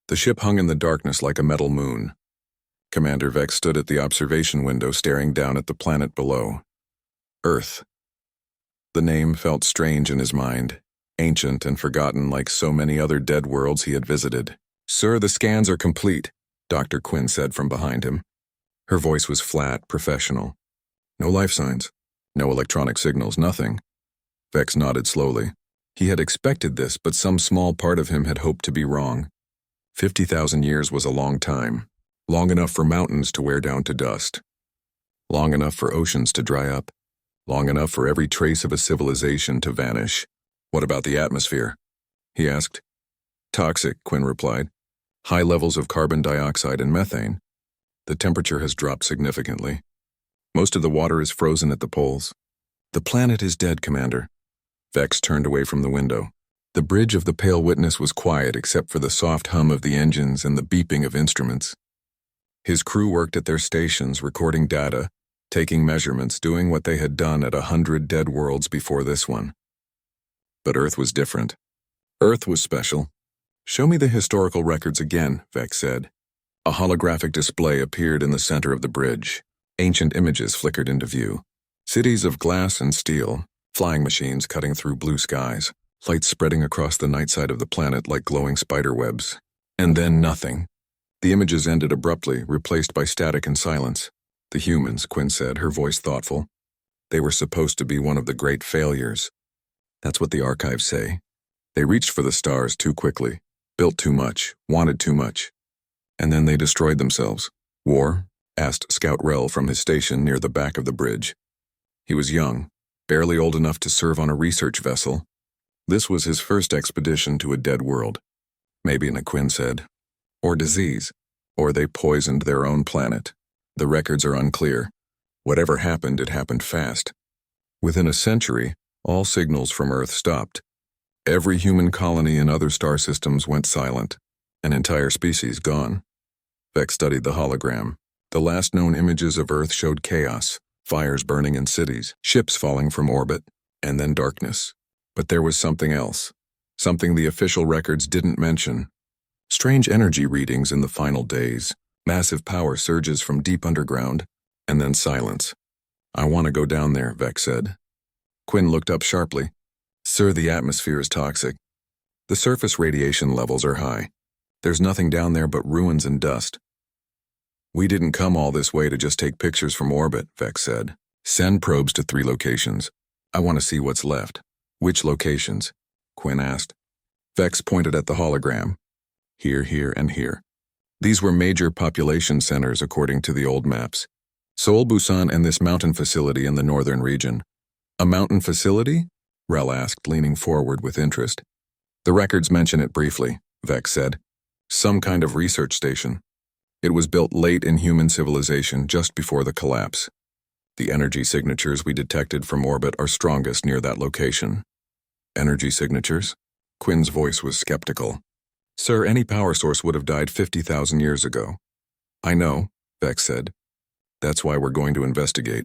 The ship hung in the darkness like a metal moon. Commander Vex stood at the observation window staring down at the planet below. Earth. The name felt strange in his mind, ancient and forgotten like so many other dead worlds he had visited. "Sir, the scans are complete," Dr. Quinn said from behind him. Her voice was flat, professional. "No life signs. No electronic signals, nothing." Vex nodded slowly. He had expected this, but some small part of him had hoped to be wrong. 50,000 years was a long time. Long enough for mountains to wear down to dust. Long enough for oceans to dry up. Long enough for every trace of a civilization to vanish. "What about the atmosphere?" he asked. "Toxic," Quinn replied. "High levels of carbon dioxide and methane. The temperature has dropped significantly. Most of the water is frozen at the poles." "The planet is dead, Commander." Vex turned away from the window. The bridge of the Pale Witness was quiet except for the soft hum of the engines and the beeping of instruments. His crew worked at their stations, recording data, taking measurements, doing what they had done at 100 dead worlds before this one. But Earth was different. Earth was special. "Show me the historical records again," Vex said. A holographic display appeared in the center of the bridge. Ancient images flickered into view. Cities of glass and steel, flying machines cutting through blue skies, lights spreading across the night side of the planet like glowing spider webs. And then nothing. The images ended abruptly, replaced by static and silence. "The humans," Quinn said, her voice thoughtful. "They were supposed to be one of the great failures. That's what the archives say. They reached for the stars too quickly, built too much, wanted too much. And then they destroyed themselves." "War?" asked Scout Rel from his station near the back of the bridge. He was young, barely old enough to serve on a research vessel. This was his first expedition to a dead world. "Maybe," Quinn said. "Or disease. Or they poisoned their own planet. The records are unclear. Whatever happened, it happened fast. Within a century, all signals from Earth stopped. Every human colony in other star systems went silent. An entire species gone." Vex studied the hologram. The last known images of Earth showed chaos, fires burning in cities, ships falling from orbit, and then darkness. But there was something else. Something the official records didn't mention. Strange energy readings in the final days, massive power surges from deep underground, and then silence. "I want to go down there," Vex said. Quinn looked up sharply. "Sir, the atmosphere is toxic. The surface radiation levels are high. There's nothing down there but ruins and dust." "We didn't come all this way to just take pictures from orbit," Vex said. "Send probes to 3 locations. I want to see what's left." "Which locations?" Quinn asked. Vex pointed at the hologram. "Here, here, and here." These were major population centers according to the old maps. Seoul, Busan, and this mountain facility in the northern region. "A mountain facility?" Rel asked, leaning forward with interest. "The records mention it briefly," Vex said. "Some kind of research station. It was built late in human civilization, just before the collapse. The energy signatures we detected from orbit are strongest near that location." "Energy signatures?" Quinn's voice was skeptical. "Sir, any power source would have died 50,000 years ago." "I know," Vex said. "That's why we're going to investigate."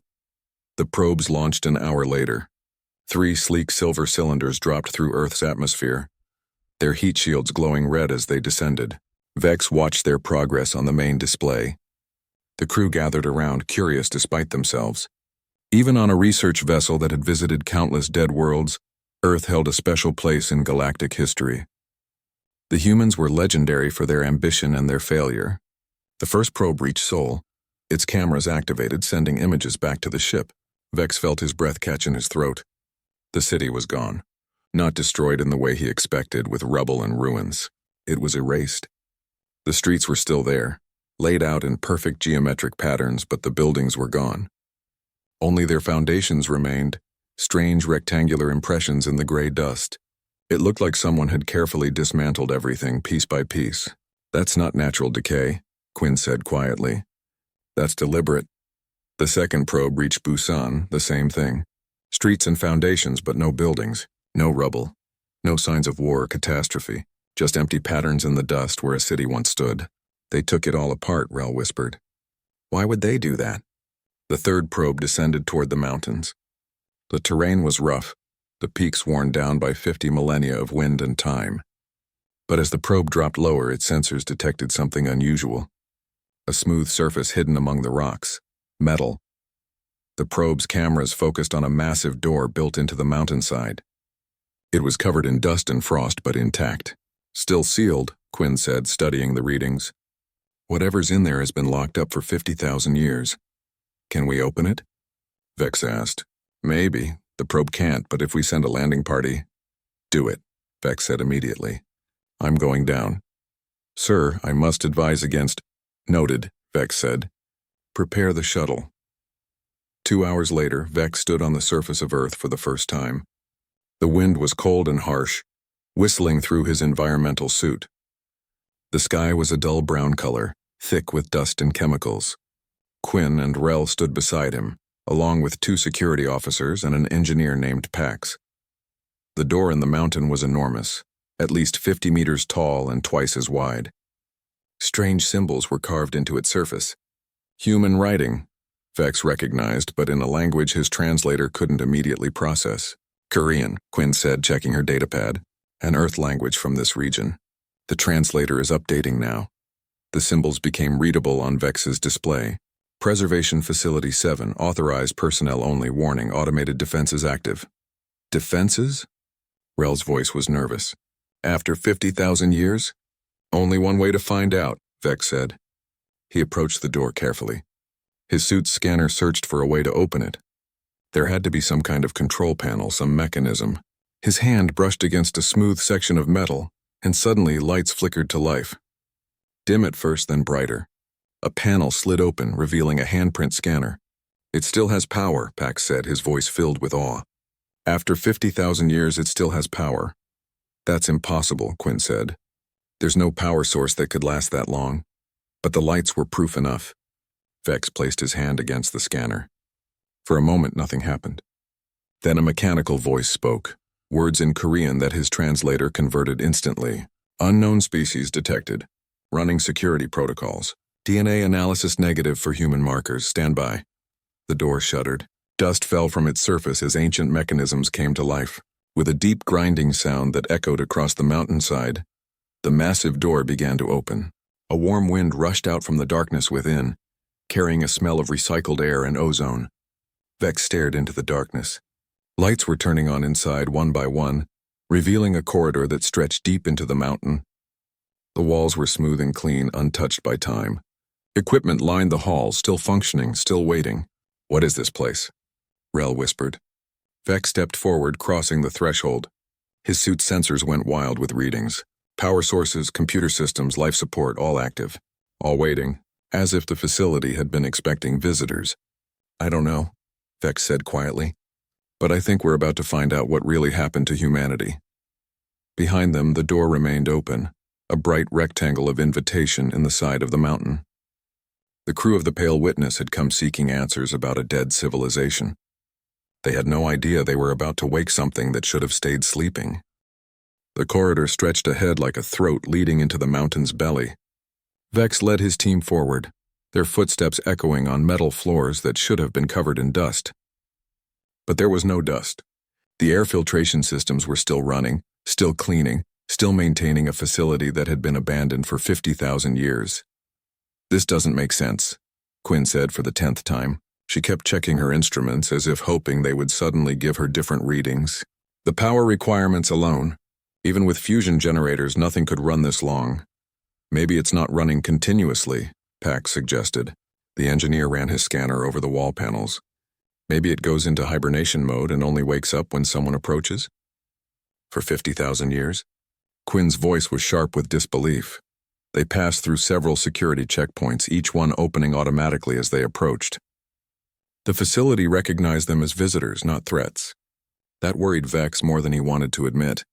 The probes launched an hour later. 3 sleek silver cylinders dropped through Earth's atmosphere, their heat shields glowing red as they descended. Vex watched their progress on the main display. The crew gathered around, curious despite themselves. Even on a research vessel that had visited countless dead worlds, Earth held a special place in galactic history. The humans were legendary for their ambition and their failure. The first probe reached Seoul. Its cameras activated, sending images back to the ship. Vex felt his breath catch in his throat. The city was gone. Not destroyed in the way he expected, with rubble and ruins. It was erased. The streets were still there, laid out in perfect geometric patterns, but the buildings were gone. Only their foundations remained, strange rectangular impressions in the gray dust. It looked like someone had carefully dismantled everything piece by piece. "That's not natural decay," Quinn said quietly. "That's deliberate." The second probe reached Busan, the same thing. Streets and foundations, but no buildings, no rubble, no signs of war or catastrophe, just empty patterns in the dust where a city once stood. "They took it all apart," Rel whispered. "Why would they do that?" The third probe descended toward the mountains. The terrain was rough, the peaks worn down by 50 millennia of wind and time. But as the probe dropped lower, its sensors detected something unusual. A smooth surface hidden among the rocks. Metal. The probe's cameras focused on a massive door built into the mountainside. It was covered in dust and frost, but intact. Still sealed, Quinn said, studying the readings. Whatever's in there has been locked up for 50,000 years. Can we open it? Vex asked. Maybe. The probe can't, but if we send a landing party... Do it, Vex said immediately. I'm going down. Sir, I must advise against... Noted, Vex said. Prepare the shuttle. 2 hours later, Vex stood on the surface of Earth for the first time. The wind was cold and harsh, whistling through his environmental suit. The sky was a dull brown color, thick with dust and chemicals. Quinn and Rel stood beside him, along with 2 security officers and an engineer named Pax. The door in the mountain was enormous, at least 50 meters tall and twice as wide. Strange symbols were carved into its surface. Human writing, Vex recognized, but in a language his translator couldn't immediately process. Korean, Quinn said, checking her datapad. An Earth language from this region. The translator is updating now. The symbols became readable on Vex's display. Preservation Facility 7, authorized personnel only, warning, automated defenses active. Defenses? Rel's voice was nervous. After 50,000 years? Only one way to find out, Vex said. He approached the door carefully. His suit's scanner searched for a way to open it. There had to be some kind of control panel, some mechanism. His hand brushed against a smooth section of metal, and suddenly lights flickered to life. Dim at first, then brighter. A panel slid open, revealing a handprint scanner. It still has power, Pax said, his voice filled with awe. After 50,000 years, it still has power. That's impossible, Quinn said. There's no power source that could last that long. But the lights were proof enough. Vex placed his hand against the scanner. For a moment, nothing happened. Then a mechanical voice spoke, words in Korean that his translator converted instantly. Unknown species detected. Running security protocols. DNA analysis negative for human markers. Stand by. The door shuddered. Dust fell from its surface as ancient mechanisms came to life. With a deep grinding sound that echoed across the mountainside, the massive door began to open. A warm wind rushed out from the darkness within, carrying a smell of recycled air and ozone. Vex stared into the darkness. Lights were turning on inside one by one, revealing a corridor that stretched deep into the mountain. The walls were smooth and clean, untouched by time. Equipment lined the halls, still functioning, still waiting. What is this place? Rel whispered. Vex stepped forward, crossing the threshold. His suit's sensors went wild with readings. Power sources, computer systems, life support, all active. All waiting, as if the facility had been expecting visitors. I don't know, Vex said quietly. But I think we're about to find out what really happened to humanity. Behind them, the door remained open, a bright rectangle of invitation in the side of the mountain. The crew of the Pale Witness had come seeking answers about a dead civilization. They had no idea they were about to wake something that should have stayed sleeping. The corridor stretched ahead like a throat leading into the mountain's belly. Vex led his team forward, their footsteps echoing on metal floors that should have been covered in dust. But there was no dust. The air filtration systems were still running, still cleaning, still maintaining a facility that had been abandoned for 50,000 years. This doesn't make sense, Quinn said for the 10th time. She kept checking her instruments as if hoping they would suddenly give her different readings. The power requirements alone. Even with fusion generators, nothing could run this long. Maybe it's not running continuously, Pax suggested. The engineer ran his scanner over the wall panels. Maybe it goes into hibernation mode and only wakes up when someone approaches? For 50,000 years? Quinn's voice was sharp with disbelief. They passed through several security checkpoints, each one opening automatically as they approached. The facility recognized them as visitors, not threats. That worried Vex more than he wanted to admit.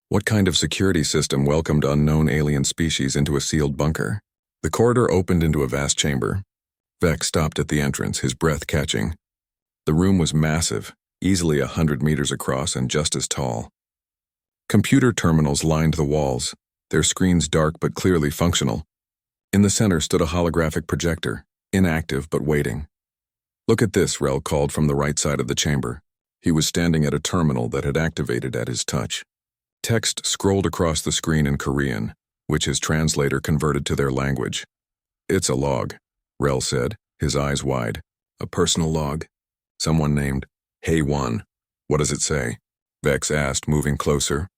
What kind of security system welcomed unknown alien species into a sealed bunker? The corridor opened into a vast chamber. Vex stopped at the entrance, his breath catching. The room was massive, easily 100 meters across and just as tall. Computer terminals lined the walls, their screens dark but clearly functional. In the center stood a holographic projector, inactive but waiting. Look at this, Rel called from the right side of the chamber. He was standing at a terminal that had activated at his touch. Text scrolled across the screen in Korean, which his translator converted to their language. "It's a log," Rel said, his eyes wide. "A personal log? Someone named Hey1. What does it say?" Vex asked, moving closer.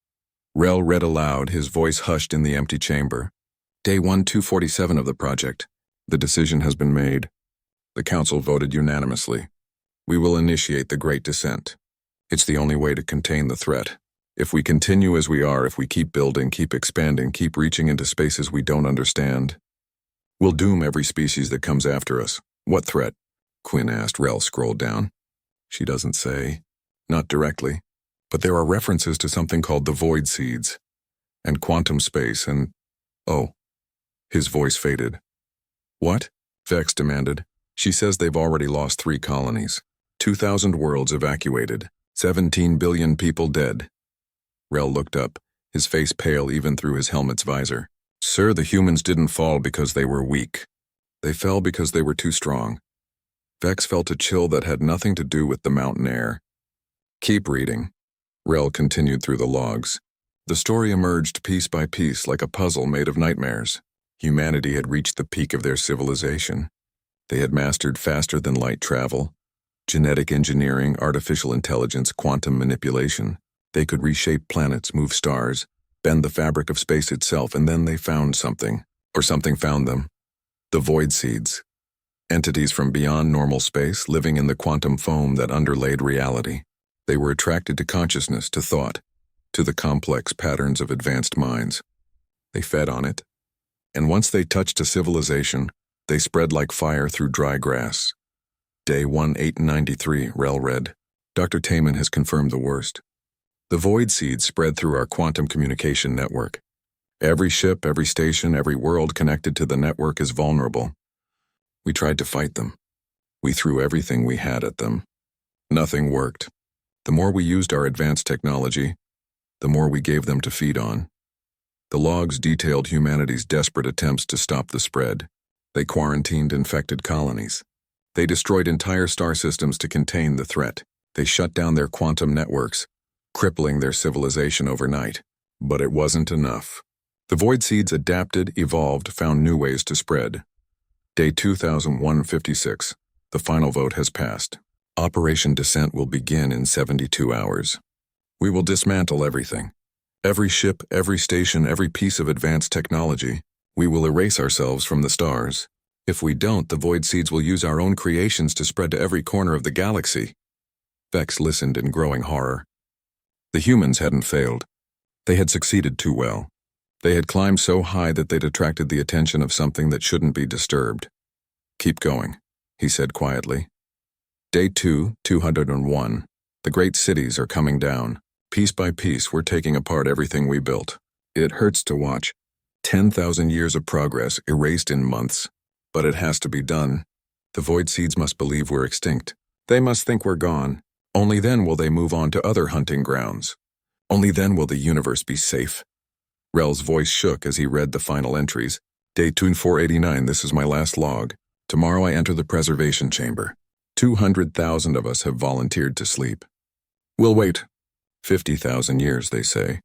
Rel read aloud, his voice hushed in the empty chamber. "Day 1247 of the project. The decision has been made. The council voted unanimously. We will initiate the Great Descent. It's the only way to contain the threat. If we continue as we are, if we keep building, keep expanding, keep reaching into spaces we don't understand, we'll doom every species that comes after us." "What threat?" Quinn asked. Rel scrolled down. "She doesn't say. Not directly. But there are references to something called the Void Seeds, and quantum space, and... Oh." His voice faded. "What?" Vex demanded. "She says they've already lost 3 colonies. 2,000 worlds evacuated. 17 billion people dead." Rel looked up, his face pale even through his helmet's visor. "Sir, the humans didn't fall because they were weak. They fell because they were too strong." Vex felt a chill that had nothing to do with the mountain air. "Keep reading." Rel continued through the logs. The story emerged piece by piece like a puzzle made of nightmares. Humanity had reached the peak of their civilization. They had mastered faster than light travel, genetic engineering, artificial intelligence, quantum manipulation. They could reshape planets, move stars, bend the fabric of space itself, and then they found something, or something found them. The Void Seeds. Entities from beyond normal space, living in the quantum foam that underlaid reality. They were attracted to consciousness, to thought, to the complex patterns of advanced minds. They fed on it. And once they touched a civilization, they spread like fire through dry grass. Day 1893, Rel read. "Dr. Taman has confirmed the worst. The Void Seeds spread through our quantum communication network. Every ship, every station, every world connected to the network is vulnerable. We tried to fight them. We threw everything we had at them. Nothing worked. The more we used our advanced technology, the more we gave them to feed on. The logs detailed humanity's desperate attempts to stop the spread. They quarantined infected colonies. They destroyed entire star systems to contain the threat. They shut down their quantum networks, crippling their civilization overnight. But it wasn't enough. The Void Seeds adapted, evolved, found new ways to spread. Day 2156. The final vote has passed. Operation Descent will begin in 72 hours. We will dismantle everything. Every ship, every station, every piece of advanced technology. We will erase ourselves from the stars. If we don't, the Void Seeds will use our own creations to spread to every corner of the galaxy." Vex listened in growing horror. The humans hadn't failed. They had succeeded too well. They had climbed so high that they'd attracted the attention of something that shouldn't be disturbed. "Keep going," he said quietly. Day 201. The great cities are coming down. Piece by piece, we're taking apart everything we built. It hurts to watch. 10,000 years of progress erased in months. But it has to be done. The Void Seeds must believe we're extinct. They must think we're gone. Only then will they move on to other hunting grounds. Only then will the universe be safe. Rel's voice shook as he read the final entries. Day 2489, this is my last log. Tomorrow I enter the preservation chamber. 200,000 of us have volunteered to sleep. We'll wait. 50,000 years, they say.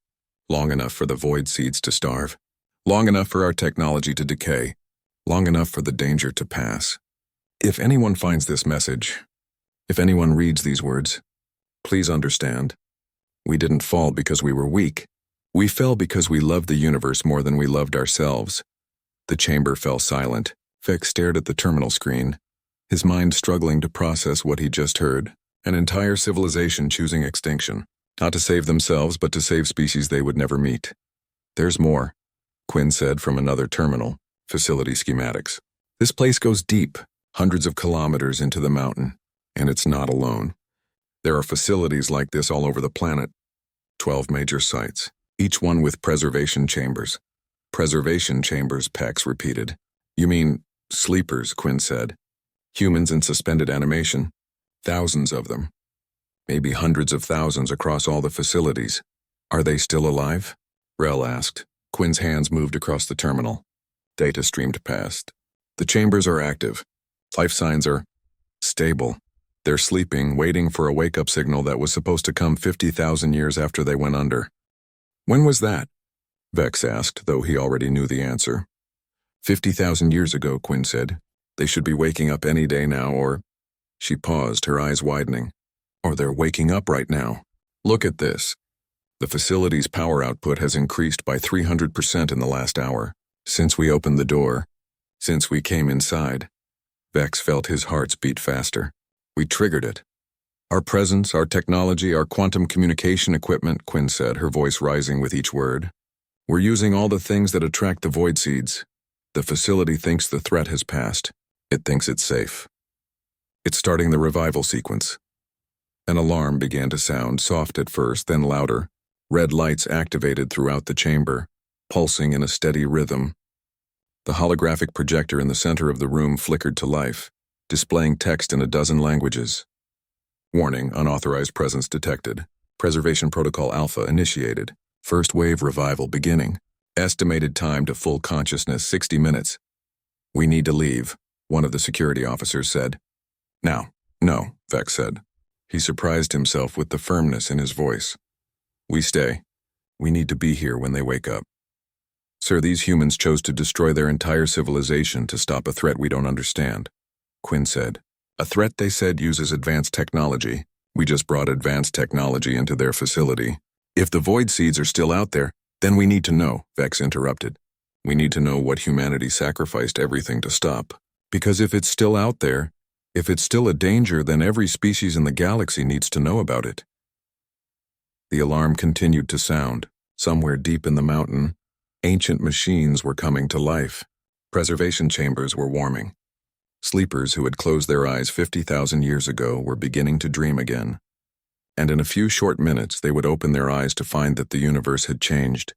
Long enough for the Void Seeds to starve. Long enough for our technology to decay. Long enough for the danger to pass. If anyone finds this message, if anyone reads these words, please understand. We didn't fall because we were weak. We fell because we loved the universe more than we loved ourselves. The chamber fell silent. Vex stared at the terminal screen, his mind struggling to process what he just heard. An entire civilization choosing extinction, not to save themselves but to save species they would never meet. There's more, Quinn said from another terminal. Facility schematics. This place goes deep, hundreds of kilometers into the mountain, and it's not alone. There are facilities like this all over the planet. 12 major sites, each one with preservation chambers. Preservation chambers, Pax repeated. You mean sleepers, Quinn said. Humans in suspended animation. Thousands of them. Maybe hundreds of thousands across all the facilities. Are they still alive? Rel asked. Quinn's hands moved across the terminal. Data streamed past. The chambers are active. Life signs are stable. They're sleeping, waiting for a wake-up signal that was supposed to come 50,000 years after they went under. When was that? Vex asked, though he already knew the answer. 50,000 years ago, Quinn said. They should be waking up any day now, or... She paused, her eyes widening. Or they're waking up right now. Look at this. The facility's power output has increased by 300% in the last hour. Since we opened the door. Since we came inside. Vex felt his hearts beat faster. We triggered it. Our presence, our technology, our quantum communication equipment, Quinn said, her voice rising with each word. We're using all the things that attract the void seeds. The facility thinks the threat has passed. It thinks it's safe. It's starting the revival sequence. An alarm began to sound, soft at first, then louder. Red lights activated throughout the chamber, pulsing in a steady rhythm. The holographic projector in the center of the room flickered to life, displaying text in a dozen languages. Warning, unauthorized presence detected. Preservation Protocol Alpha initiated. First wave revival beginning. Estimated time to full consciousness 60 minutes. We need to leave, one of the security officers said. Now. No, Vex said. He surprised himself with the firmness in his voice. We stay. We need to be here when they wake up. Sir, these humans chose to destroy their entire civilization to stop a threat we don't understand, Quinn said. A threat, they said, uses advanced technology. We just brought advanced technology into their facility. If the void seeds are still out there, then we need to know, Vex interrupted. We need to know what humanity sacrificed everything to stop. Because if it's still out there, if it's still a danger, then every species in the galaxy needs to know about it. The alarm continued to sound. Somewhere deep in the mountain, ancient machines were coming to life. Preservation chambers were warming. Sleepers who had closed their eyes 50,000 years ago were beginning to dream again. And in a few short minutes they would open their eyes to find that the universe had changed.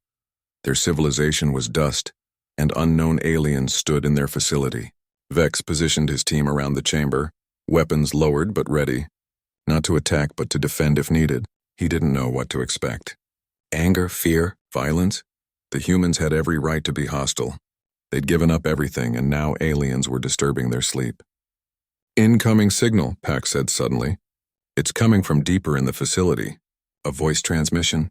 Their civilization was dust, and unknown aliens stood in their facility. Vex positioned his team around the chamber, weapons lowered but ready. Not to attack but to defend if needed. He didn't know what to expect. Anger, fear, violence? The humans had every right to be hostile. They'd given up everything, and now aliens were disturbing their sleep. Incoming signal, Pac said suddenly. It's coming from deeper in the facility. A voice transmission?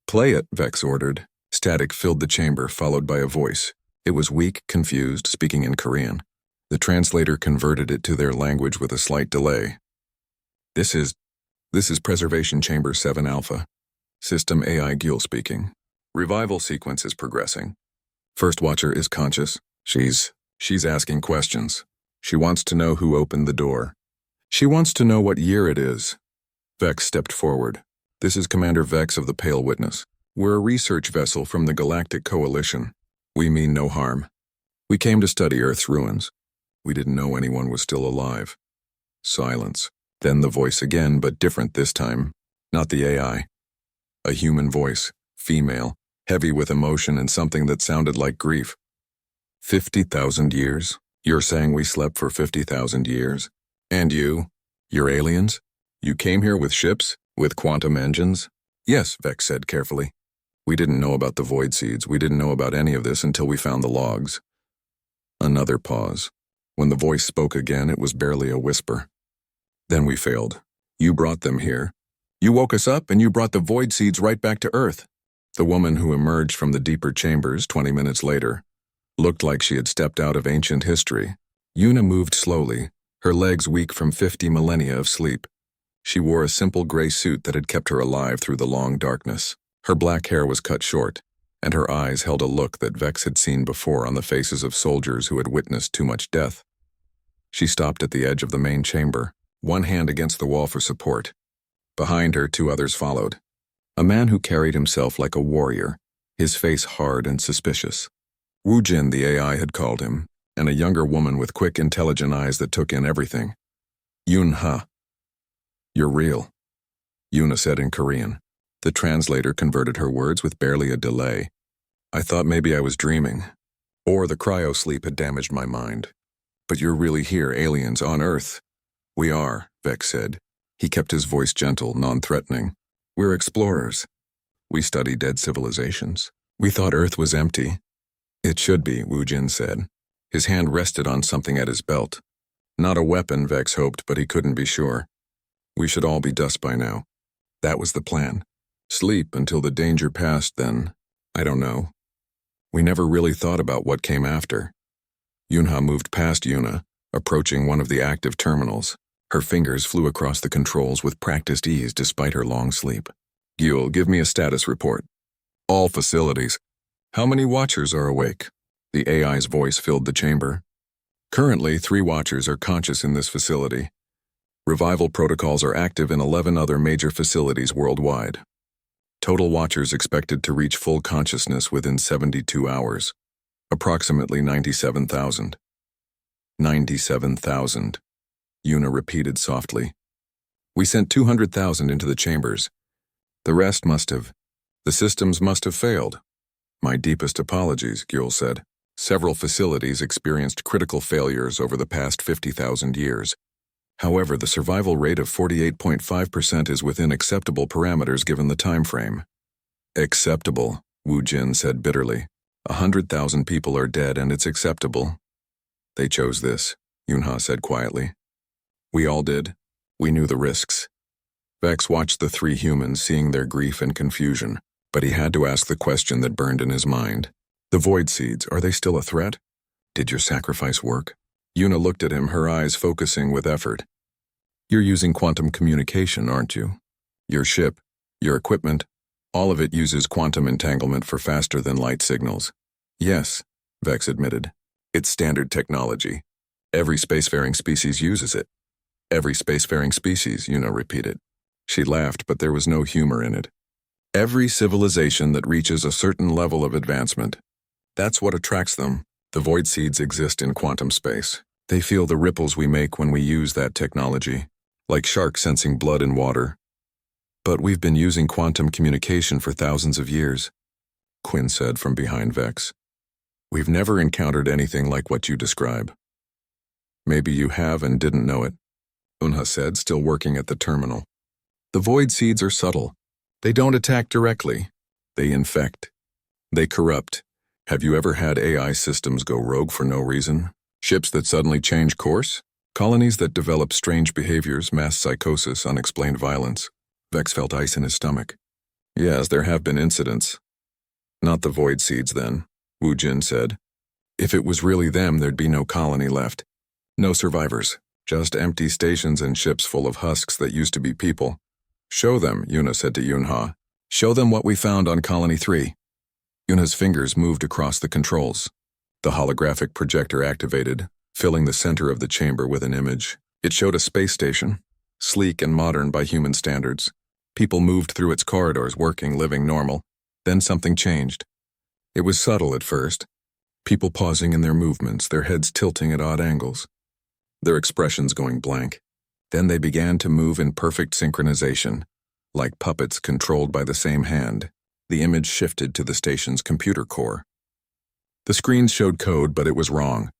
Play it, Vex ordered. Static filled the chamber, followed by a voice. It was weak, confused, speaking in Korean. The translator converted it to their language with a slight delay. This is Preservation Chamber 7 Alpha. System AI Gil speaking. Revival sequence is progressing. First Watcher is conscious. She's asking questions. She wants to know who opened the door. She wants to know what year it is. Vex stepped forward. This is Commander Vex of the Pale Witness. We're a research vessel from the Galactic Coalition. We mean no harm. We came to study Earth's ruins. We didn't know anyone was still alive. Silence. Then the voice again, but different this time. Not the AI. A human voice, female, heavy with emotion and something that sounded like grief. 50,000 years? You're saying we slept for 50,000 years? And you're aliens? You came here with ships? With quantum engines? Yes, Vex said carefully. We didn't know about the void seeds. We didn't know about any of this until we found the logs. Another pause. When the voice spoke again, it was barely a whisper. Then we failed. You brought them here. You woke us up and you brought the void seeds right back to Earth. The woman who emerged from the deeper chambers 20 minutes later looked like she had stepped out of ancient history. Yuna moved slowly, her legs weak from 50 millennia of sleep. She wore a simple gray suit that had kept her alive through the long darkness. Her black hair was cut short, and her eyes held a look that Vex had seen before on the faces of soldiers who had witnessed too much death. She stopped at the edge of the main chamber, one hand against the wall for support. Behind her, two others followed. A man who carried himself like a warrior, his face hard and suspicious. Wu Jin, the AI, had called him, and a younger woman with quick, intelligent eyes that took in everything. Yun Ha. You're real, Yuna said in Korean. The translator converted her words with barely a delay. I thought maybe I was dreaming, or the cryo-sleep had damaged my mind. But you're really here, aliens, on Earth. We are, Vex said. He kept his voice gentle, non-threatening. We're explorers. We study dead civilizations. We thought Earth was empty. It should be, Wu Jin said. His hand rested on something at his belt. Not a weapon, Vex hoped, but he couldn't be sure. We should all be dust by now. That was the plan. Sleep until the danger passed, then. I don't know. We never really thought about what came after. Yunha moved past Yuna, approaching one of the active terminals. Her fingers flew across the controls with practiced ease despite her long sleep. Gyul, give me a status report. All facilities. How many watchers are awake? The AI's voice filled the chamber. Currently, 3 watchers are conscious in this facility. Revival protocols are active in 11 other major facilities worldwide. Total watchers expected to reach full consciousness within 72 hours. Approximately 97,000. 97,000. Yuna repeated softly. We sent 200,000 into the chambers. The rest must have. The systems must have failed. My deepest apologies, Gyul said. Several facilities experienced critical failures over the past 50,000 years. However, the survival rate of 48.5% is within acceptable parameters given the time frame. Acceptable, Wu Jin said bitterly. 100,000 people are dead and it's acceptable. They chose this, Yunha said quietly. We all did. We knew the risks. Vex watched the 3 humans, seeing their grief and confusion, but he had to ask the question that burned in his mind. The Void Seeds, are they still a threat? Did your sacrifice work? Yuna looked at him, her eyes focusing with effort. You're using quantum communication, aren't you? Your ship, your equipment, all of it uses quantum entanglement for faster-than-light signals. Yes, Vex admitted. It's standard technology. Every spacefaring species uses it. Every spacefaring species, Yuna repeated. She laughed, but there was no humor in it. Every civilization that reaches a certain level of advancement. That's what attracts them. The Void Seeds exist in quantum space. They feel the ripples we make when we use that technology, like sharks sensing blood in water. But we've been using quantum communication for thousands of years, Quinn said from behind Vex. We've never encountered anything like what you describe. Maybe you have and didn't know it, Unha said, still working at the terminal. The Void Seeds are subtle. They don't attack directly. They infect. They corrupt. Have you ever had AI systems go rogue for no reason? Ships that suddenly change course? Colonies that develop strange behaviors, mass psychosis, unexplained violence? Vex felt ice in his stomach. Yes, there have been incidents. Not the Void Seeds, then, Wu Jin said. If it was really them, there'd be no colony left. No survivors. Just empty stations and ships full of husks that used to be people. Show them, Yuna said to Yunha. Show them what we found on Colony 3. Yuna's fingers moved across the controls. The holographic projector activated, filling the center of the chamber with an image. It showed a space station, sleek and modern by human standards. People moved through its corridors, working, living normal. Then something changed. It was subtle at first. People pausing in their movements, their heads tilting at odd angles. Their expressions going blank. Then they began to move in perfect synchronization, like puppets controlled by the same hand. The image shifted to the station's computer core. The screens showed code, but it was wrong.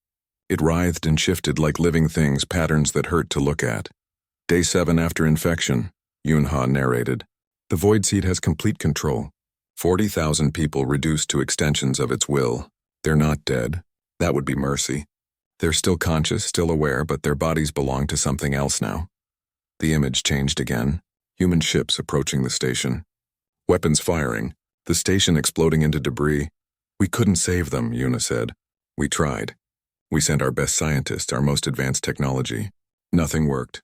It writhed and shifted like living things, patterns that hurt to look at. Day 7 after infection, Yunha narrated. The Void Seed has complete control. 40,000 people reduced to extensions of its will. They're not dead. That would be mercy. They're still conscious, still aware, but their bodies belong to something else now. The image changed again. Human ships approaching the station. Weapons firing. The station exploding into debris. We couldn't save them, Yuna said. We tried. We sent our best scientists, our most advanced technology. Nothing worked.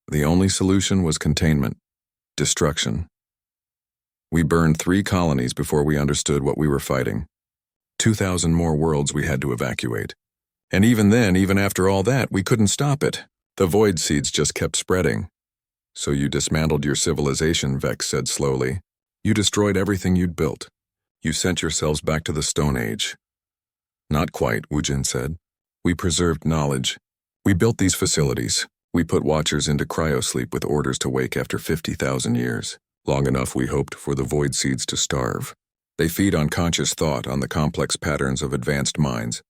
The only solution was containment. Destruction. We burned 3 colonies before we understood what we were fighting. 2,000 more worlds we had to evacuate. And even then, even after all that, we couldn't stop it. The Void Seeds just kept spreading. So you dismantled your civilization, Vex said slowly. You destroyed everything you'd built. You sent yourselves back to the Stone Age. Not quite, Wu Jin said. We preserved knowledge. We built these facilities. We put watchers into cryosleep with orders to wake after 50,000 years. Long enough, we hoped, for the Void Seeds to starve. They feed on conscious thought, on the complex patterns of advanced minds.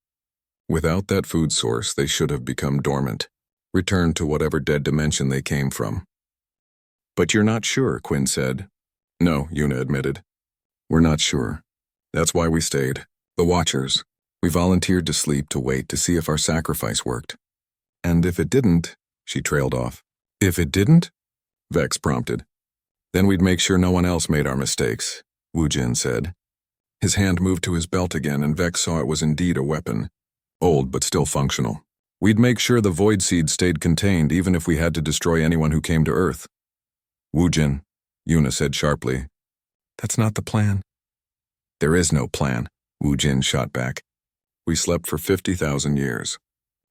Without that food source, they should have become dormant, returned to whatever dead dimension they came from. But you're not sure, Quinn said. No, Yuna admitted. We're not sure. That's why we stayed. The Watchers. We volunteered to sleep, to wait, to see if our sacrifice worked. And if it didn't, she trailed off. If it didn't? Vex prompted. Then we'd make sure no one else made our mistakes, Wu Jin said. His hand moved to his belt again, and Vex saw it was indeed a weapon. Old, but still functional. We'd make sure the Void Seed stayed contained, even if we had to destroy anyone who came to Earth. Wu Jin, Yuna said sharply. That's not the plan. There is no plan, Wu Jin shot back. We slept for 50,000 years.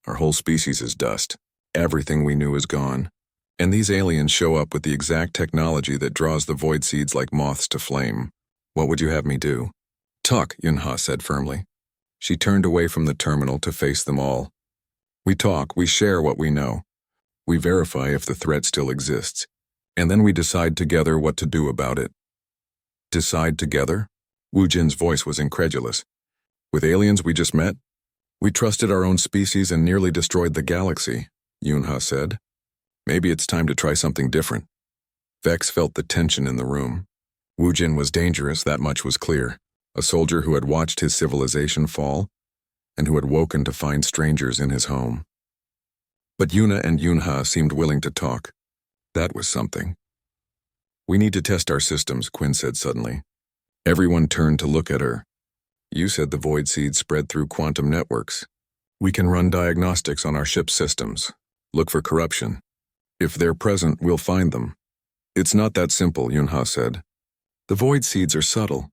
Our whole species is dust. Everything we knew is gone. And these aliens show up with the exact technology that draws the Void Seeds like moths to flame. What would you have me do? Talk, Yunha said firmly. She turned away from the terminal to face them all. We talk, we share what we know. We verify if the threat still exists. And then we decide together what to do about it. Decide together? Wu Jin's voice was incredulous. With aliens we just met? We trusted our own species and nearly destroyed the galaxy, Yunha said. Maybe it's time to try something different. Vex felt the tension in the room. Wu Jin was dangerous, that much was clear. A soldier who had watched his civilization fall, and who had woken to find strangers in his home. But Yuna and Yunha seemed willing to talk. That was something. We need to test our systems, Quinn said suddenly. Everyone turned to look at her. You said the Void Seed spread through quantum networks. We can run diagnostics on our ship's systems. Look for corruption. If they're present, we'll find them. It's not that simple, Yunha said. The Void Seeds are subtle.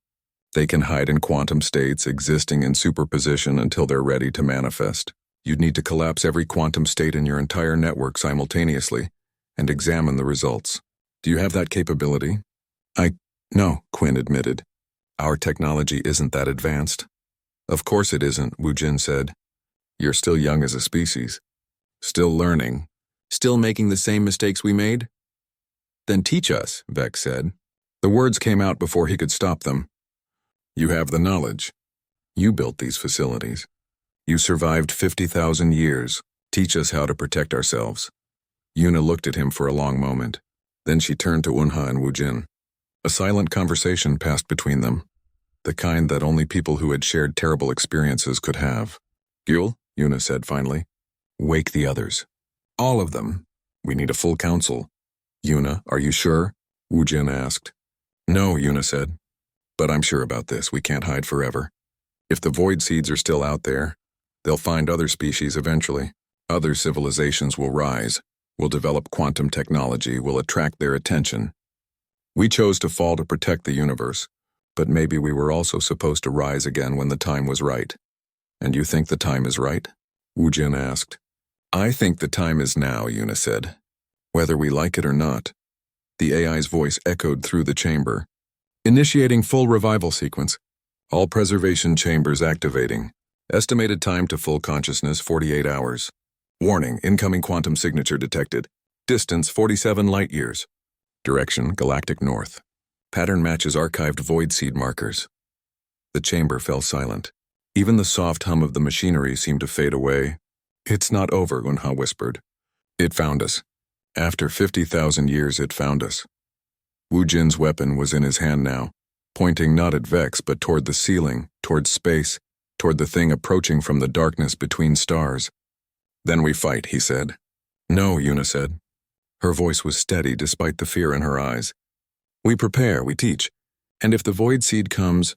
They can hide in quantum states, existing in superposition until they're ready to manifest. You'd need to collapse every quantum state in your entire network simultaneously and examine the results. Do you have that capability? No, Quinn admitted. Our technology isn't that advanced. Of course it isn't, Wu Jin said. You're still young as a species. Still learning. Still making the same mistakes we made? Then teach us, Vex said. The words came out before he could stop them. You have the knowledge. You built these facilities. You survived 50,000 years. Teach us how to protect ourselves. Yuna looked at him for a long moment. Then she turned to Unha and Wu Jin. A silent conversation passed between them, the kind that only people who had shared terrible experiences could have. Gyul, Yuna said finally, wake the others. All of them. We need a full council. Yuna, are you sure? Wu Jin asked. No, Yuna said. But I'm sure about this. We can't hide forever. If the Void Seeds are still out there, they'll find other species eventually. Other civilizations will rise, will develop quantum technology, will attract their attention. We chose to fall to protect the universe, but maybe we were also supposed to rise again when the time was right. And you think the time is right? Wu Jin asked. I think the time is now, Yuna said. Whether we like it or not. The AI's voice echoed through the chamber. Initiating full revival sequence. All preservation chambers activating. Estimated time to full consciousness 48 hours. Warning, incoming quantum signature detected. Distance 47 light-years. Direction, galactic north. Pattern matches archived Void Seed markers. The chamber fell silent. Even the soft hum of the machinery seemed to fade away. It's not over, Unha whispered. It found us. After 50,000 years, it found us. Wu Jin's weapon was in his hand now, pointing not at Vex but toward the ceiling, toward space, toward the thing approaching from the darkness between stars. Then we fight, he said. No, Yuna said. Her voice was steady despite the fear in her eyes. We prepare, we teach. And if the Void Seed comes...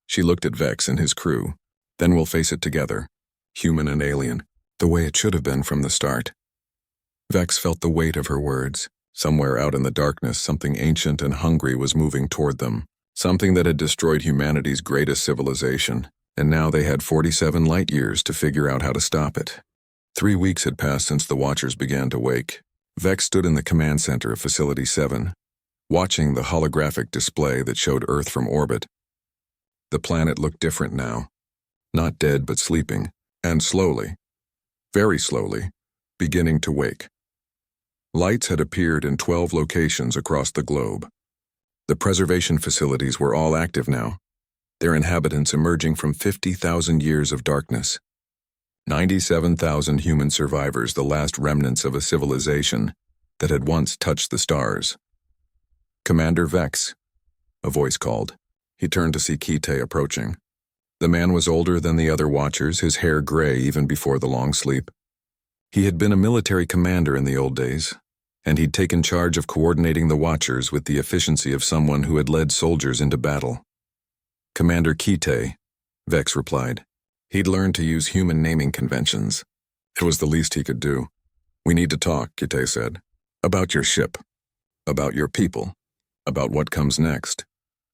She looked at Vex and his crew. Then we'll face it together, human and alien, the way it should have been from the start. Vex felt the weight of her words. Somewhere out in the darkness, something ancient and hungry was moving toward them. Something that had destroyed humanity's greatest civilization. And now they had 47 light-years to figure out how to stop it. 3 weeks had passed since the Watchers began to wake. Vex stood in the command center of Facility 7, watching the holographic display that showed Earth from orbit. The planet looked different now. Not dead but sleeping, and slowly, very slowly, beginning to wake. Lights had appeared in 12 locations across the globe. The preservation facilities were all active now, their inhabitants emerging from 50,000 years of darkness. 97,000 human survivors, the last remnants of a civilization that had once touched the stars. Commander Vex, a voice called. He turned to see Kite approaching. The man was older than the other Watchers, his hair gray even before the long sleep. He had been a military commander in the old days, and he'd taken charge of coordinating the Watchers with the efficiency of someone who had led soldiers into battle. Commander Kite, Vex replied. He'd learned to use human naming conventions. It was the least he could do. We need to talk, Kite said. About your ship. About your people. About what comes next.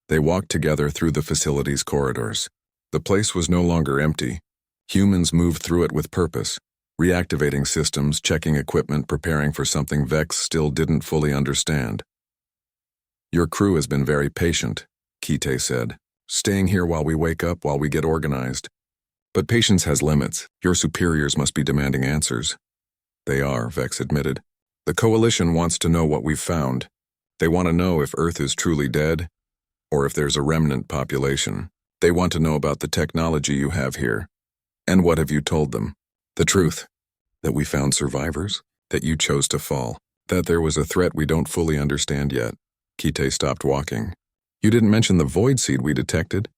They walked together through the facility's corridors. The place was no longer empty. Humans moved through it with purpose, reactivating systems, checking equipment, preparing for something Vex still didn't fully understand. Your crew has been very patient, Kite said, staying here while we wake up, while we get organized. But patience has limits. Your superiors must be demanding answers. They are, Vex admitted. The Coalition wants to know what we've found. They want to know if Earth is truly dead, or if there's a remnant population. They want to know about the technology you have here. And what have you told them? The truth. That we found survivors, that you chose to fall, that there was a threat we don't fully understand yet. Kite stopped walking. You didn't mention the void seed we detected.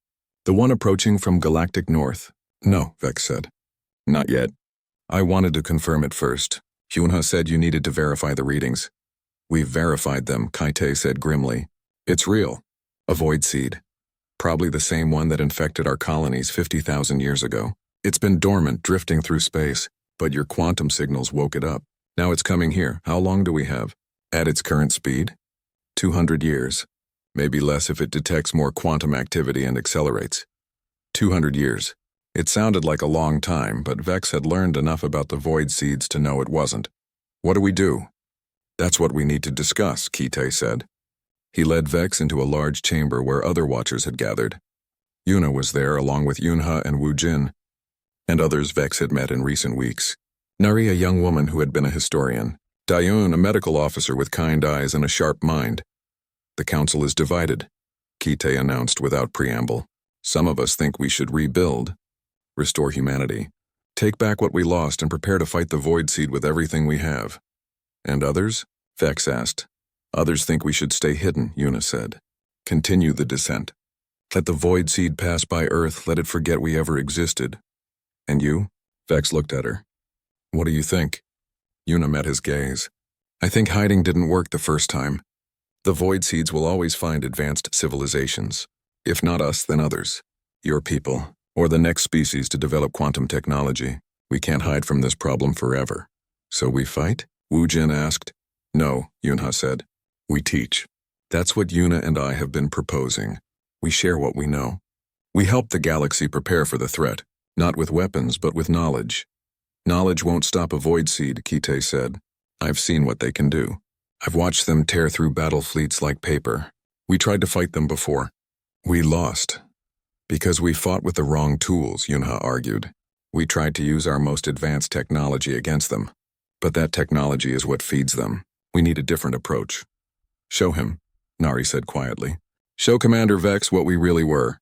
The one approaching from galactic north. No, Vex said. Not yet. I wanted to confirm it first. HFY said you needed to verify the readings. We've verified them, Kite said grimly. It's real. A void seed. Probably the same one that infected our colonies 50,000 years ago. It's been dormant, drifting through space, but your quantum signals woke it up. Now it's coming here. How long do we have? At its current speed? 200 years. Maybe less if it detects more quantum activity and accelerates. 200 years. It sounded like a long time, but Vex had learned enough about the void seeds to know it wasn't. What do we do? That's what we need to discuss, Kite said. He led Vex into a large chamber where other Watchers had gathered. Yuna was there along with Yunha and Wu Jin, and others Vex had met in recent weeks. Nari, a young woman who had been a historian. Dayun, a medical officer with kind eyes and a sharp mind. The council is divided, Kite announced without preamble. Some of us think we should rebuild, restore humanity, take back what we lost and prepare to fight the void seed with everything we have. And others? Vex asked. Others think we should stay hidden, Yuna said. Continue the descent. Let the void seed pass by Earth, let it forget we ever existed. And you? Vex looked at her. What do you think? Yuna met his gaze. I think hiding didn't work the first time. The void seeds will always find advanced civilizations. If not us, then others. Your people, or the next species to develop quantum technology. We can't hide from this problem forever. So we fight? Wu Jin asked. No, Yunha said. We teach. That's what Yuna and I have been proposing. We share what we know. We help the galaxy prepare for the threat, not with weapons but with knowledge. Knowledge won't stop a void seed, Kite said. I've seen what they can do. I've watched them tear through battle fleets like paper. We tried to fight them before. We lost. Because we fought with the wrong tools, Yunha argued. We tried to use our most advanced technology against them. But that technology is what feeds them. We need a different approach. Show him, Nari said quietly. Show Commander Vex what we really were.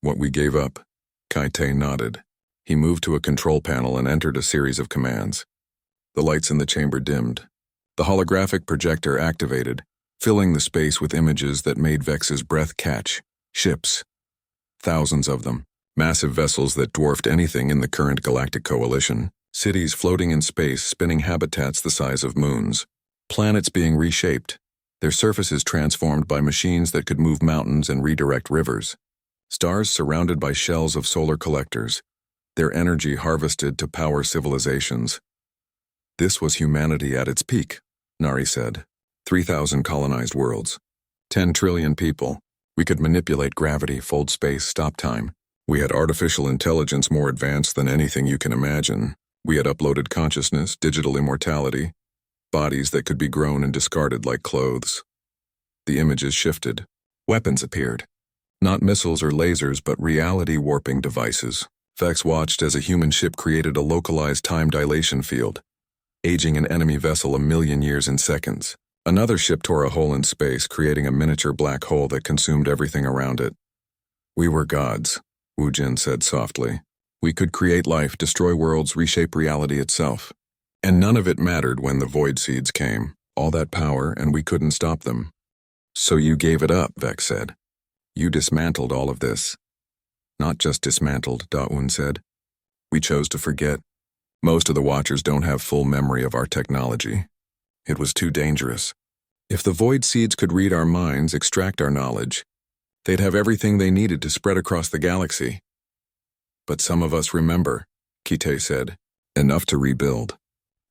What we gave up. Kite nodded. He moved to a control panel and entered a series of commands. The lights in the chamber dimmed. The holographic projector activated, filling the space with images that made Vex's breath catch. Ships. Thousands of them. Massive vessels that dwarfed anything in the current galactic coalition. Cities floating in space, spinning habitats the size of moons. Planets being reshaped. Their surfaces transformed by machines that could move mountains and redirect rivers. Stars surrounded by shells of solar collectors. Their energy harvested to power civilizations. This was humanity at its peak, Nari said. 3,000 colonized worlds. 10 trillion people. We could manipulate gravity, fold space, stop time. We had artificial intelligence more advanced than anything you can imagine. We had uploaded consciousness, digital immortality, bodies that could be grown and discarded like clothes. The images shifted. Weapons appeared. Not missiles or lasers, but reality-warping devices. Vex watched as a human ship created a localized time dilation field, aging an enemy vessel 1,000,000 years in seconds. Another ship tore a hole in space, creating a miniature black hole that consumed everything around it. We were gods, Wu Jin said softly. We could create life, destroy worlds, reshape reality itself. And none of it mattered when the void seeds came. All that power, and we couldn't stop them. So you gave it up, Vex said. You dismantled all of this. Not just dismantled, Daun said. We chose to forget. Most of the Watchers don't have full memory of our technology. It was too dangerous. If the void seeds could read our minds, extract our knowledge, they'd have everything they needed to spread across the galaxy. But some of us remember, Kite said. Enough to rebuild.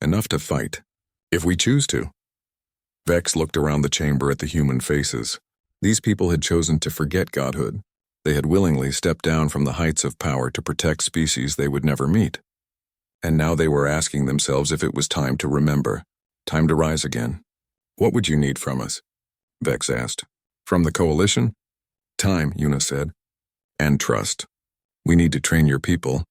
Enough to fight. If we choose to. Vex looked around the chamber at the human faces. These people had chosen to forget godhood. They had willingly stepped down from the heights of power to protect species they would never meet. And now they were asking themselves if it was time to remember, time to rise again. What would you need from us? Vex asked. From the coalition? Time, Una said. And trust. We need to train your people.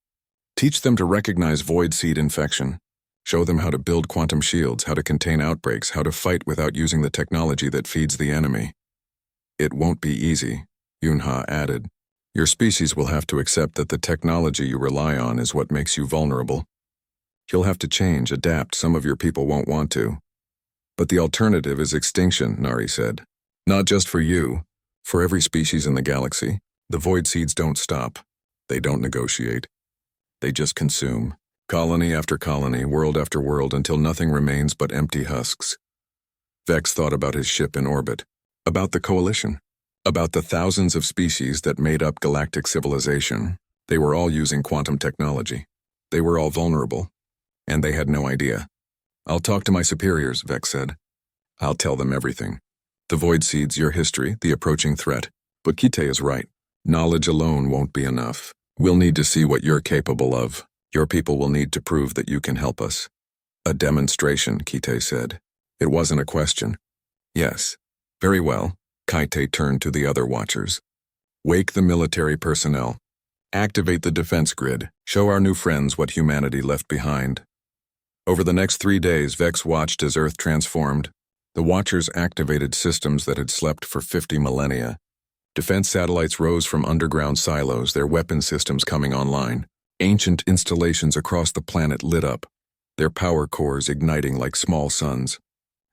Teach them to recognize void seed infection. Show them how to build quantum shields, how to contain outbreaks, how to fight without using the technology that feeds the enemy. It won't be easy, Yunha added. Your species will have to accept that the technology you rely on is what makes you vulnerable. You'll have to change, adapt. Some of your people won't want to. But the alternative is extinction, Nari said. Not just for you. For every species in the galaxy, the void seeds don't stop. They don't negotiate. They just consume. Colony after colony, world after world, until nothing remains but empty husks. Vex thought about his ship in orbit. About the coalition. About the thousands of species that made up galactic civilization. They were all using quantum technology. They were all vulnerable. And they had no idea. I'll talk to my superiors, Vex said. I'll tell them everything. The void seeds, your history, the approaching threat. But Kite is right. Knowledge alone won't be enough. We'll need to see what you're capable of. Your people will need to prove that you can help us. A demonstration, Kite said. It wasn't a question. Yes. Very well. Kite turned to the other watchers. Wake the military personnel. Activate the defense grid. Show our new friends what humanity left behind. Over the next 3 days, Vex watched as Earth transformed. The watchers activated systems that had slept for 50 millennia. Defense satellites rose from underground silos, their weapon systems coming online. Ancient installations across the planet lit up, their power cores igniting like small suns.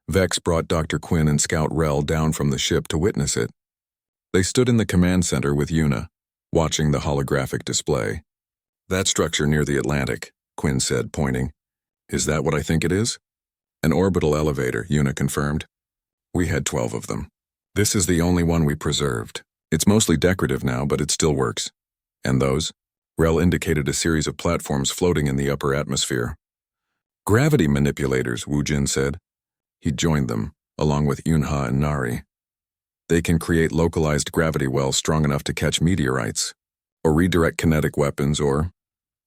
Vex brought Dr. Quinn and Scout Rel down from the ship to witness it. They stood in the command center with Una, watching the holographic display. That structure near the Atlantic, Quinn said, pointing. Is that what I think it is? An orbital elevator, Una confirmed. We had 12 of them. This is the only one we preserved. It's mostly decorative now, but it still works. And those? Rel indicated a series of platforms floating in the upper atmosphere. Gravity manipulators, Wu Jin said. He joined them, along with Yunha and Nari. They can create localized gravity wells strong enough to catch meteorites, or redirect kinetic weapons, or...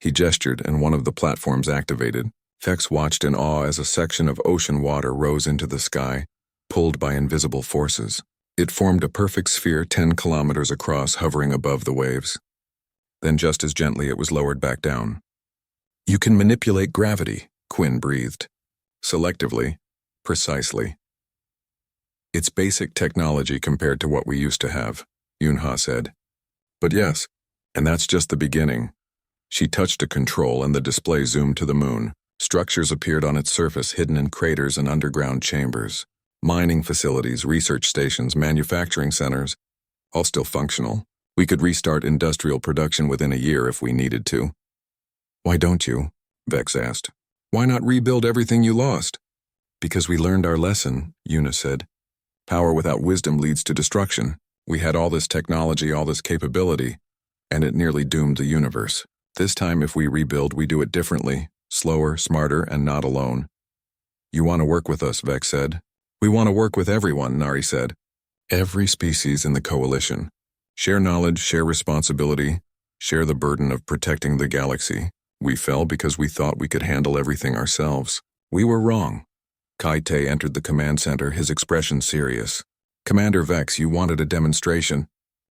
He gestured, and one of the platforms activated. Vex watched in awe as a section of ocean water rose into the sky, pulled by invisible forces. It formed a perfect sphere 10 kilometers across, hovering above the waves. Then just as gently it was lowered back down. You can manipulate gravity, Quinn breathed. Selectively, precisely. It's basic technology compared to what we used to have, Yunha said. But yes, and that's just the beginning. She touched a control and the display zoomed to the moon. Structures appeared on its surface, hidden in craters and underground chambers. Mining facilities, research stations, manufacturing centers, all still functional. We could restart industrial production within a year if we needed to. Why don't you? Vex asked. Why not rebuild everything you lost? Because we learned our lesson, Una said. Power without wisdom leads to destruction. We had all this technology, all this capability, and it nearly doomed the universe. This time, if we rebuild, we do it differently, slower, smarter, and not alone. You want to work with us, Vex said. We want to work with everyone, Nari said. Every species in the coalition. Share knowledge, share responsibility, share the burden of protecting the galaxy. We fell because we thought we could handle everything ourselves. We were wrong. Kite entered the command center, his expression serious. Commander Vex, you wanted a demonstration.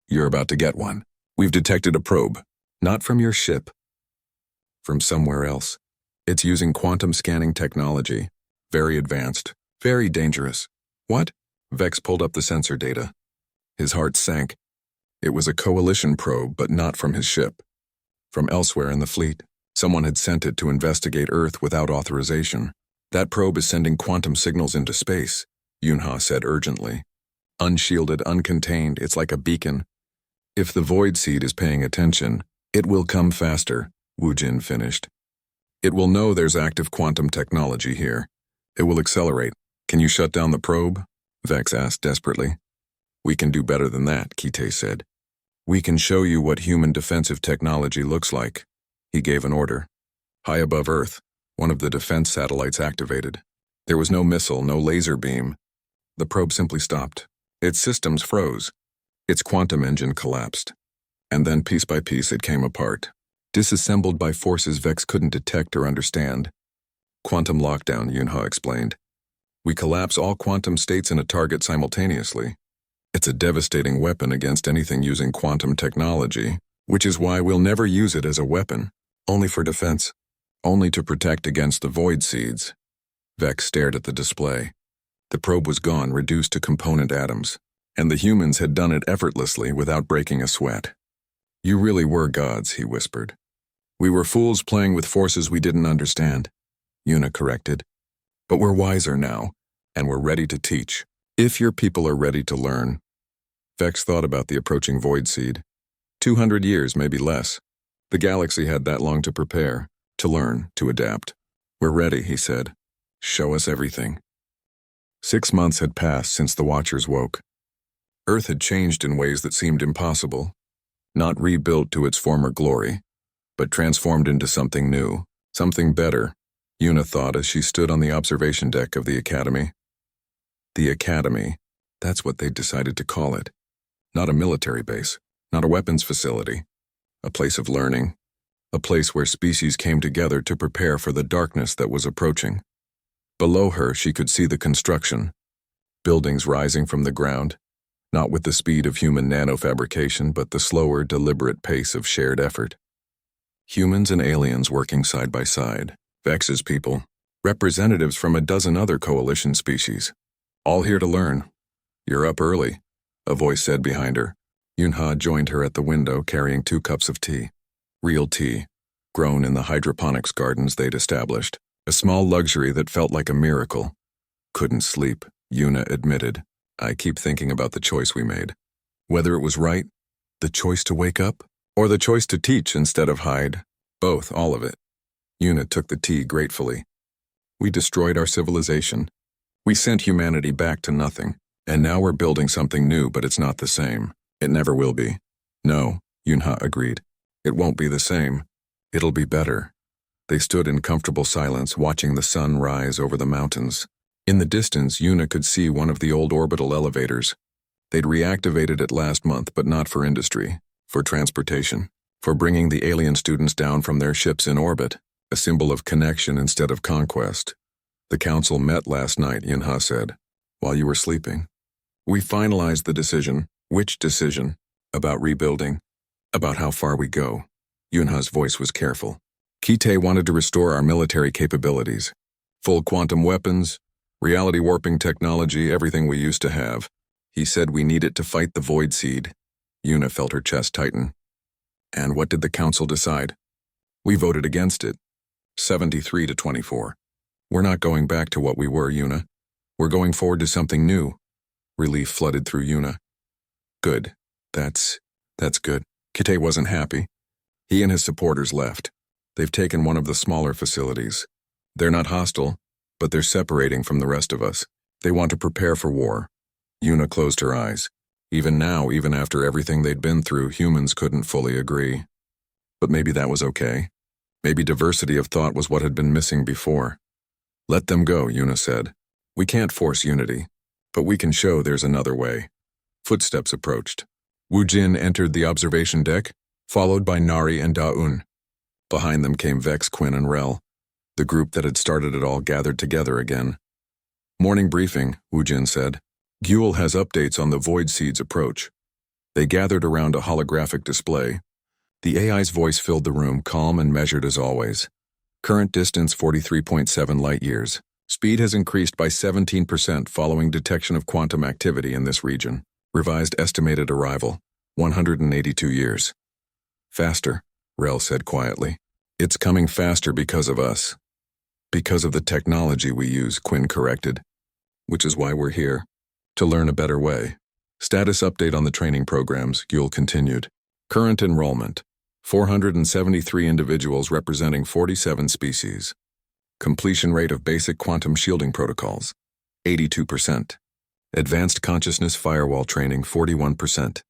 You're about to get one. We've detected a probe. Not from your ship. From somewhere else. It's using quantum scanning technology. Very advanced. Very dangerous. What? Vex pulled up the sensor data. His heart sank. It was a coalition probe, but not from his ship. From elsewhere in the fleet. Someone had sent it to investigate Earth without authorization. That probe is sending quantum signals into space, Yunha said urgently. Unshielded, uncontained, it's like a beacon. If the void seed is paying attention, it will come faster, Wu Jin finished. It will know there's active quantum technology here. It will accelerate. Can you shut down the probe? Vex asked desperately. We can do better than that, Kite said. We can show you what human defensive technology looks like. He gave an order. High above Earth, one of the defense satellites activated. There was no missile, no laser beam. The probe simply stopped. Its systems froze. Its quantum engine collapsed. And then piece by piece it came apart, disassembled by forces Vex couldn't detect or understand. Quantum lockdown, Yunha explained. We collapse all quantum states in a target simultaneously. It's a devastating weapon against anything using quantum technology, which is why we'll never use it as a weapon, only for defense, only to protect against the void seeds. Vex stared at the display. The probe was gone, reduced to component atoms, and the humans had done it effortlessly without breaking a sweat. You really were gods, he whispered. We were fools playing with forces we didn't understand, Yuna corrected. But we're wiser now, and we're ready to teach, if your people are ready to learn. Vex thought about the approaching void seed. 200 years, maybe less. The galaxy had that long to prepare, to learn, to adapt. We're ready, he said. Show us everything. 6 months had passed since the Watchers woke. Earth had changed in ways that seemed impossible. Not rebuilt to its former glory, but transformed into something new, something better, Yuna thought as she stood on the observation deck of the Academy. The Academy, that's what they'd decided to call it. Not a military base, not a weapons facility. A place of learning, a place where species came together to prepare for the darkness that was approaching. Below her, she could see the construction, buildings rising from the ground, not with the speed of human nanofabrication, but the slower, deliberate pace of shared effort. Humans and aliens working side by side, Vex's people, representatives from a dozen other coalition species. All here to learn. You're up early, a voice said behind her. Yunha joined her at the window carrying 2 cups of tea. Real tea, grown in the hydroponics gardens they'd established. A small luxury that felt like a miracle. Couldn't sleep, Yuna admitted. I keep thinking about the choice we made. Whether it was right, the choice to wake up, or the choice to teach instead of hide. Both, all of it. Yuna took the tea gratefully. We destroyed our civilization. We sent humanity back to nothing, and now we're building something new, but it's not the same. It never will be. No, Yunha agreed. It won't be the same. It'll be better. They stood in comfortable silence, watching the sun rise over the mountains. In the distance, Yuna could see one of the old orbital elevators. They'd reactivated it last month, but not for industry, for transportation, for bringing the alien students down from their ships in orbit, a symbol of connection instead of conquest. The council met last night, Yunha said, while you were sleeping. We finalized the decision. Which decision? About rebuilding. About how far we go. Yunha's voice was careful. Kite wanted to restore our military capabilities. Full quantum weapons, reality warping technology, everything we used to have. He said we need it to fight the void seed. Yuna felt her chest tighten. And what did the council decide? We voted against it. 73 to 24. We're not going back to what we were, Yuna. We're going forward to something new. Relief flooded through Yuna. Good. That's good. Kite wasn't happy. He and his supporters left. They've taken one of the smaller facilities. They're not hostile, but they're separating from the rest of us. They want to prepare for war. Yuna closed her eyes. Even now, even after everything they'd been through, humans couldn't fully agree. But maybe that was okay. Maybe diversity of thought was what had been missing before. Let them go, Yuna said. We can't force unity, but we can show there's another way. Footsteps approached. Wu Jin entered the observation deck, followed by Nari and Da-Un. Behind them came Vex, Quinn, and Rel. The group that had started it all gathered together again. Morning briefing, Wu Jin said. Guel has updates on the Void Seed's approach. They gathered around a holographic display. The AI's voice filled the room, calm and measured as always. Current distance 43.7 light-years. Speed has increased by 17% following detection of quantum activity in this region. Revised estimated arrival, 182 years. Faster, Rel said quietly. It's coming faster because of us. Because of the technology we use, Quinn corrected. Which is why we're here. To learn a better way. Status update on the training programs, Guel continued. Current enrollment, 473 individuals representing 47 species. Completion rate of basic quantum shielding protocols, 82%. Advanced Consciousness Firewall Training, 41%.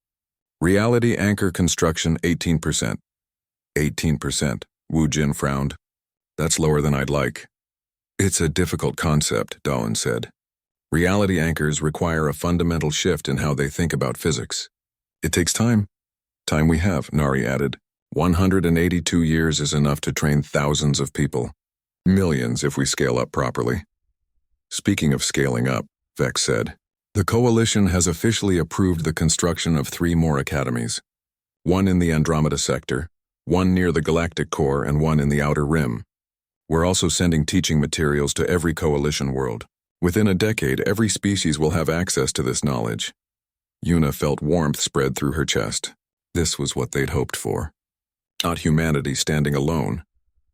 Reality Anchor Construction, 18%. 18%. Wu Jin frowned. That's lower than I'd like. It's a difficult concept, Dawen said. Reality anchors require a fundamental shift in how they think about physics. It takes time. Time we have, Nari added. 182 years is enough to train thousands of people. Millions if we scale up properly. Speaking of scaling up, Vex said, the Coalition has officially approved the construction of 3 more academies. 1 in the Andromeda sector, 1 near the galactic core, and 1 in the Outer Rim. We're also sending teaching materials to every Coalition world. Within a decade, every species will have access to this knowledge. Yuna felt warmth spread through her chest. This was what they'd hoped for. Not humanity standing alone,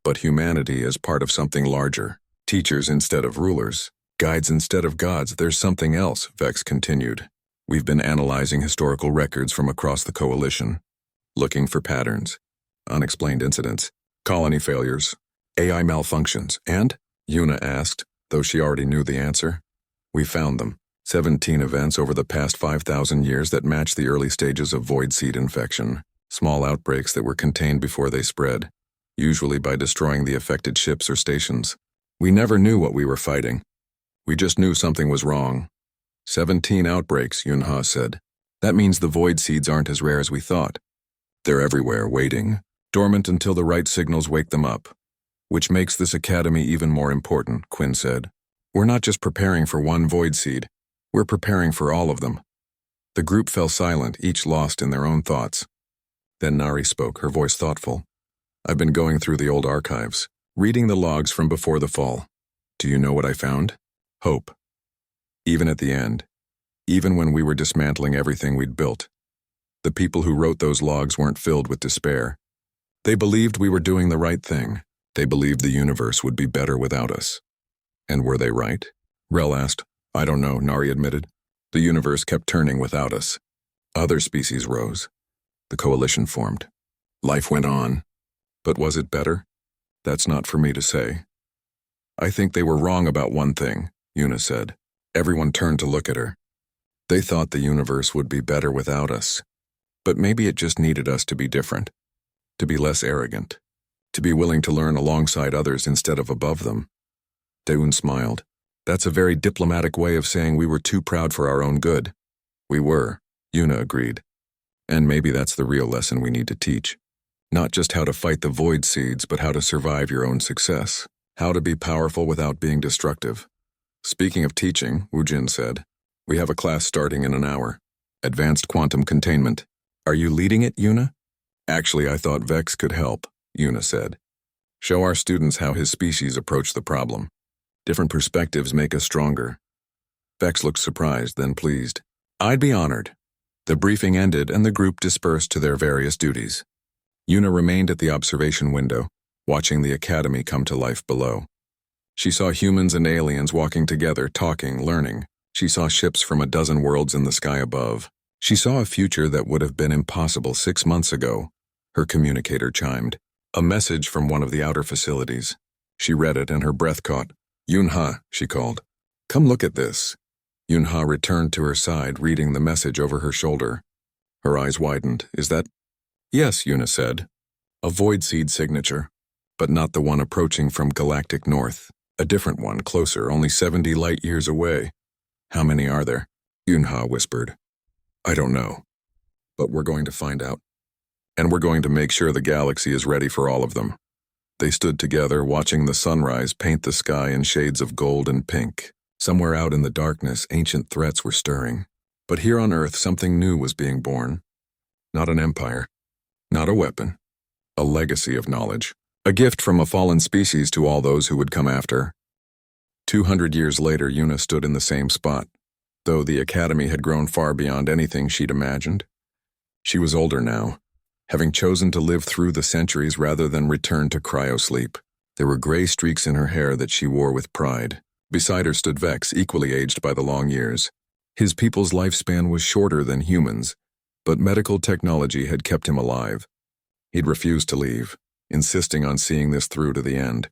but humanity as part of something larger. Teachers instead of rulers, guides instead of gods. There's something else, Vex continued. We've been analyzing historical records from across the Coalition, looking for patterns, unexplained incidents, colony failures, AI malfunctions, and, Yuna asked, though she already knew the answer, we found them. 17 events over the past 5,000 years that match the early stages of void seed infection. Small outbreaks that were contained before they spread, usually by destroying the affected ships or stations. We never knew what we were fighting. We just knew something was wrong. 17 outbreaks, Yunha said. That means the void seeds aren't as rare as we thought. They're everywhere, waiting, dormant until the right signals wake them up. Which makes this academy even more important, Quinn said. We're not just preparing for one void seed. We're preparing for all of them. The group fell silent, each lost in their own thoughts. Then Nari spoke, her voice thoughtful. I've been going through the old archives, reading the logs from before the fall. Do you know what I found? Hope. Even at the end, even when we were dismantling everything we'd built, the people who wrote those logs weren't filled with despair. They believed we were doing the right thing. They believed the universe would be better without us. And were they right? Rel asked. I don't know, Nari admitted. The universe kept turning without us. Other species rose. The Coalition formed. Life went on. But was it better? That's not for me to say. I think they were wrong about one thing, Yuna said. Everyone turned to look at her. They thought the universe would be better without us. But maybe it just needed us to be different. To be less arrogant. To be willing to learn alongside others instead of above them. Daeun smiled. That's a very diplomatic way of saying we were too proud for our own good. We were, Yuna agreed. And maybe that's the real lesson we need to teach. Not just how to fight the void seeds, but how to survive your own success. How to be powerful without being destructive. Speaking of teaching, Wu Jin said, we have a class starting in an hour. Advanced Quantum Containment. Are you leading it, Yuna? Actually, I thought Vex could help, Yuna said. Show our students how his species approach the problem. Different perspectives make us stronger. Vex looked surprised, then pleased. I'd be honored. The briefing ended and the group dispersed to their various duties. Yuna remained at the observation window, watching the academy come to life below. She saw humans and aliens walking together, talking, learning. She saw ships from a dozen worlds in the sky above. She saw a future that would have been impossible 6 months ago. Her communicator chimed. A message from one of the outer facilities. She read it and her breath caught. Yunha, she called. Come look at this. Yunha returned to her side, reading the message over her shoulder. Her eyes widened. Is that? Yes, Yuna said. A void seed signature, but not the one approaching from galactic north. A different one, closer, only 70 light years away. How many are there? Yunha whispered. I don't know, but we're going to find out. And we're going to make sure the galaxy is ready for all of them. They stood together, watching the sunrise paint the sky in shades of gold and pink. Somewhere out in the darkness, ancient threats were stirring. But here on Earth, something new was being born. Not an empire, not a weapon, a legacy of knowledge. A gift from a fallen species to all those who would come after. 200 years later, Yuna stood in the same spot, though the academy had grown far beyond anything she'd imagined. She was older now, having chosen to live through the centuries rather than return to cryosleep. There were gray streaks in her hair that she wore with pride. Beside her stood Vex, equally aged by the long years. His people's lifespan was shorter than humans, but medical technology had kept him alive. He'd refused to leave, insisting on seeing this through to the end.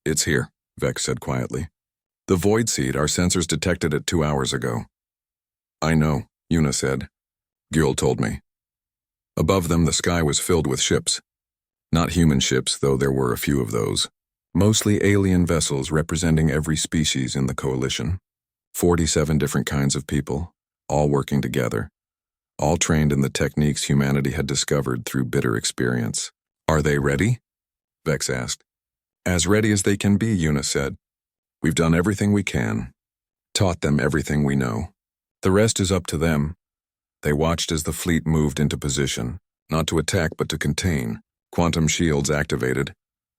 It's here, Vex said quietly. The void seed, our sensors detected it 2 hours ago. I know, Una said. Gil told me. Above them, the sky was filled with ships. Not human ships, though there were a few of those. Mostly alien vessels representing every species in the coalition. 47 different kinds of people, all working together. All trained in the techniques humanity had discovered through bitter experience. Are they ready? Vex asked. As ready as they can be, Una said. We've done everything we can. Taught them everything we know. The rest is up to them. They watched as the fleet moved into position, not to attack but to contain. Quantum shields activated,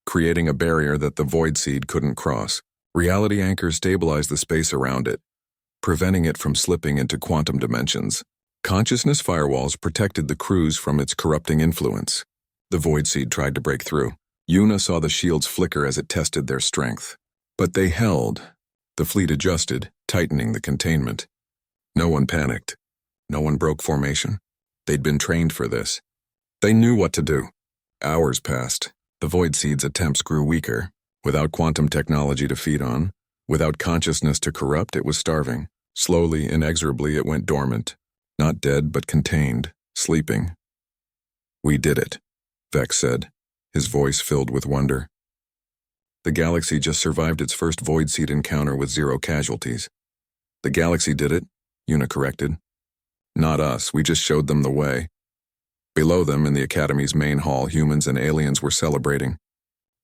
creating a barrier that the void seed couldn't cross. Reality anchors stabilized the space around it, preventing it from slipping into quantum dimensions. Consciousness firewalls protected the crews from its corrupting influence. The void seed tried to break through. Una saw the shields flicker as it tested their strength. But they held. The fleet adjusted, tightening the containment. No one panicked. No one broke formation. They'd been trained for this. They knew what to do. Hours passed. The void seed's attempts grew weaker. Without quantum technology to feed on, without consciousness to corrupt, it was starving. Slowly, inexorably, it went dormant. Not dead, but contained, sleeping. We did it, Vex said, his voice filled with wonder. The galaxy just survived its first void seed encounter with 0 casualties. The galaxy did it, Una corrected. Not us, we just showed them the way. Below them, in the Academy's main hall, humans and aliens were celebrating.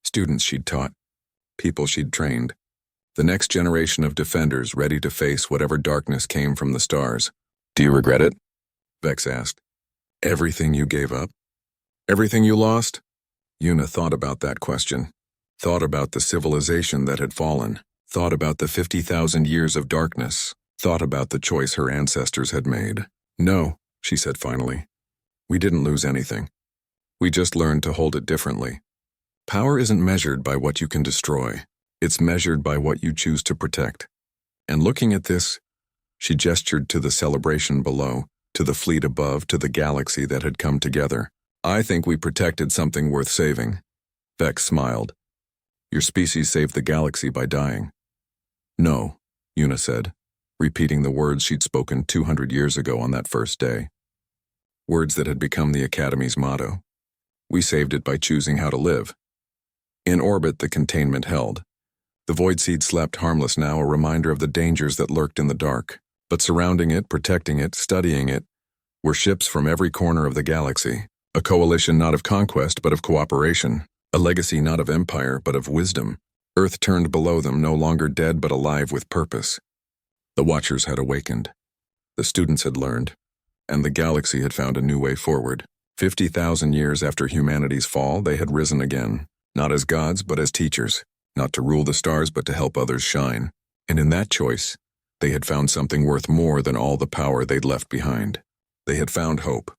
Students she'd taught. People she'd trained. The next generation of defenders ready to face whatever darkness came from the stars. Do you regret it? Vex asked. Everything you gave up? Everything you lost? Una thought about that question. Thought about the civilization that had fallen. Thought about the 50,000 years of darkness. Thought about the choice her ancestors had made. No, she said finally. We didn't lose anything. We just learned to hold it differently. Power isn't measured by what you can destroy. It's measured by what you choose to protect. And looking at this, she gestured to the celebration below, to the fleet above, to the galaxy that had come together. I think we protected something worth saving. Vex smiled. Your species saved the galaxy by dying. No, Una said, repeating the words she'd spoken 200 years ago on that first day. Words that had become the Academy's motto. We saved it by choosing how to live. In orbit, the containment held. The void seed slept harmless now, a reminder of the dangers that lurked in the dark. But surrounding it, protecting it, studying it, were ships from every corner of the galaxy. A coalition not of conquest, but of cooperation. A legacy not of empire, but of wisdom. Earth turned below them, no longer dead, but alive with purpose. The Watchers had awakened. The students had learned. And the galaxy had found a new way forward. 50,000 years after humanity's fall, they had risen again. Not as gods, but as teachers. Not to rule the stars, but to help others shine. And in that choice, they had found something worth more than all the power they'd left behind. They had found hope.